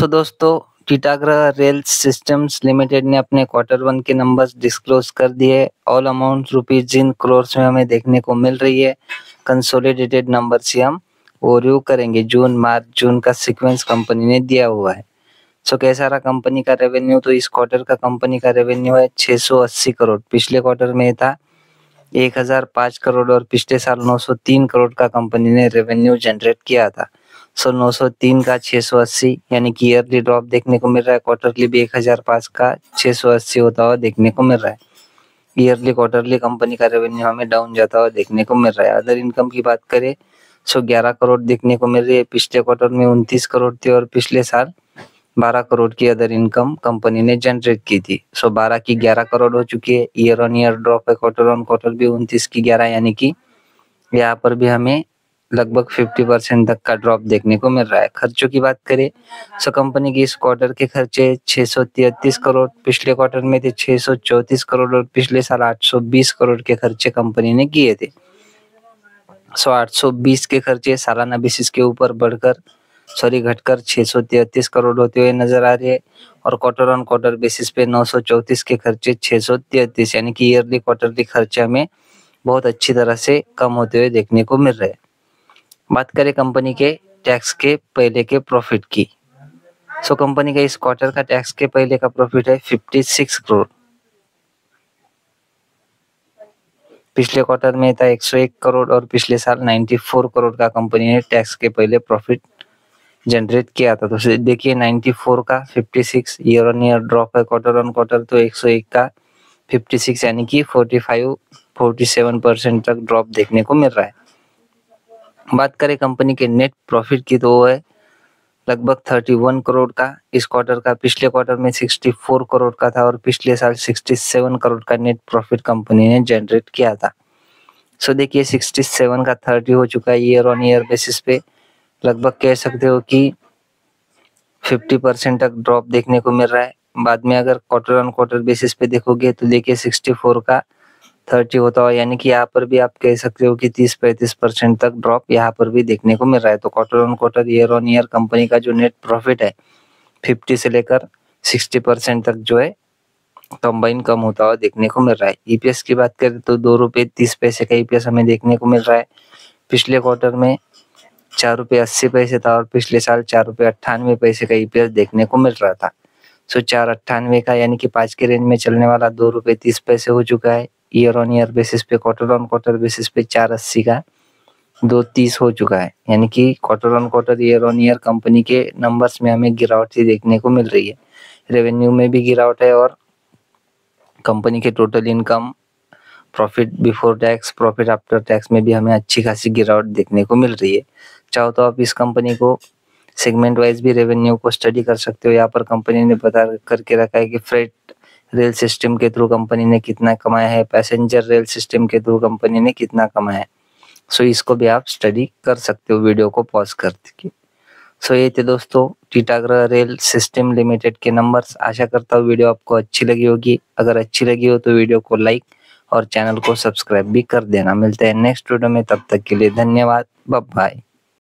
सो दोस्तों, Titagarh rail systems limited ने अपने Q1 के नंबर्स डिस्क्लोज कर दिए। All amount rupees in crores में हमें देखने को मिल रही है। कंसोलिडेटेड नंबर से हम रिव्यू करेंगे। जून का सीक्वेंस कंपनी ने दिया हुआ है। सो कैसा रहा कंपनी का रेवेन्यू? तो इस क्वार्टर का कंपनी का रेवेन्यू है 680 करोड़। पिछले क्वार्टर में था 1005 करोड़ और पिछले साल 903 करोड़ का कंपनी ने रेवेन्यू जनरेट किया था। सो 903 का 680 यानी कि ईयरली ड्रॉप देखने को मिल रहा है। क्वार्टरली भी 1005 का 680 होता हुआ देखने को मिल रहा है। ईयरली क्वार्टरली कंपनी का रेवेन्यू हमें डाउन जाता हुआ देखने को मिल रहा है। अदर इनकम की बात करें सो 11 करोड़ देखने को मिल रही है। पिछले क्वार्टर में 29 करोड़ थी और पिछले साल 12 करोड़ की अदर इनकम कंपनी ने जनरेट की थी। सो 12 की 11 करोड़ हो चुकी है। ईयर ऑन ईयर ड्रॉप है। क्वार्टर ऑन क्वार्टर भी 29 की 11 यानी कि यहाँ पर भी हमें लगभग 50% तक का ड्रॉप देखने को मिल रहा है। खर्चों की बात करें सो कंपनी की इस क्वार्टर के खर्चे 633 करोड़, पिछले क्वार्टर में थे 634 करोड़ और पिछले साल 820 करोड़ के खर्चे कंपनी ने किए थे। सो 820 के खर्चे सालाना बेसिस के ऊपर घटकर 633 करोड़ होते हुए नजर आ रहे हैं और क्वार्टर ऑन क्वार्टर बेसिस पे 934 के खर्चे 633 यानी कि ईयरली क्वार्टरली खर्चे हमें बहुत अच्छी तरह से कम होते हुए देखने को मिल रहे हैं। बात करें कंपनी के टैक्स के पहले के प्रॉफिट की। सो कंपनी का इस क्वार्टर का टैक्स के पहले का प्रॉफिट है 56 करोड़। पिछले क्वार्टर में था 101 करोड़ और पिछले साल 94 करोड़ का कंपनी ने टैक्स के पहले प्रॉफिट जनरेट किया था। तो देखिए 94 का 56 ईयर ऑन ईयर ड्रॉप है। क्वार्टर ऑन क्वार्टर तो 101 का 56 यानी कि 47% तक ड्रॉप देखने को मिल रहा है। बात करें कंपनी के नेट प्रॉफिट की तो वो है लगभग 31 करोड़ का इस क्वार्टर का। पिछले क्वार्टर में 64 करोड़ का था और पिछले साल 67 करोड़ का नेट प्रॉफिट कंपनी ने जनरेट किया था। सो देखिए 67 का 30 हो चुका है। ईयर ऑन ईयर बेसिस पे लगभग कह सकते हो कि 50% तक ड्रॉप देखने को मिल रहा है। बाद में अगर क्वार्टर ऑन क्वार्टर बेसिस पे देखोगे तो देखिए 64 का 30 होता है यानी कि यहाँ पर भी आप कह सकते हो कि 30-35% तक ड्रॉप यहाँ पर भी देखने को मिल रहा है। तो quarter on quarter year on year company का जो नेट प्रॉफिट है 50 से लेकर 60% तक जो है कंबाइन कम होता हुआ देखने को मिल रहा है। ईपीएस की बात करें तो 2 रुपये 30 पैसे का ईपीएस हमें देखने को मिल रहा है। पिछले क्वार्टर में 4 रुपये 80 पैसे था और पिछले साल 4 रुपये 98 पैसे का ईपीएस देखने को मिल रहा था। सो 4.98 का यानी कि 5 के रेंज में चलने वाला 2 रुपये 30 पैसे हो चुका है। ईयर ऑन ईयर बेसिस पे क्वार्टर ऑन क्वार्टर बेसिस पे 4.80 का 2.30 हो चुका है यानी कि quarter on quarter year on year company के नंबर्स में हमें गिरावट ही देखने को मिल रही है। रेवेन्यू में भी गिरावट है और कंपनी के total income, profit before tax, profit after tax में भी हमें अच्छी खासी गिरावट देखने को मिल रही है। चाहो तो आप इस कंपनी को सेगमेंट वाइज भी रेवेन्यू को स्टडी कर सकते हो। यहाँ पर कंपनी ने बता करके रखा है कि फ्रेट रेल सिस्टम के थ्रू कंपनी ने कितना कमाया है, पैसेंजर रेल सिस्टम के थ्रू कंपनी ने कितना कमाया है। सो इसको भी आप स्टडी कर सकते हो वीडियो को पॉज करके। सो ये थे दोस्तों टीटागढ़ रेल सिस्टम लिमिटेड के नंबर्स। आशा करता हूँ वीडियो आपको अच्छी लगी होगी। अगर अच्छी लगी हो तो वीडियो को लाइक और चैनल को सब्सक्राइब भी कर देना। मिलते हैं नेक्स्ट वीडियो में, तब तक के लिए धन्यवाद। Bye bye.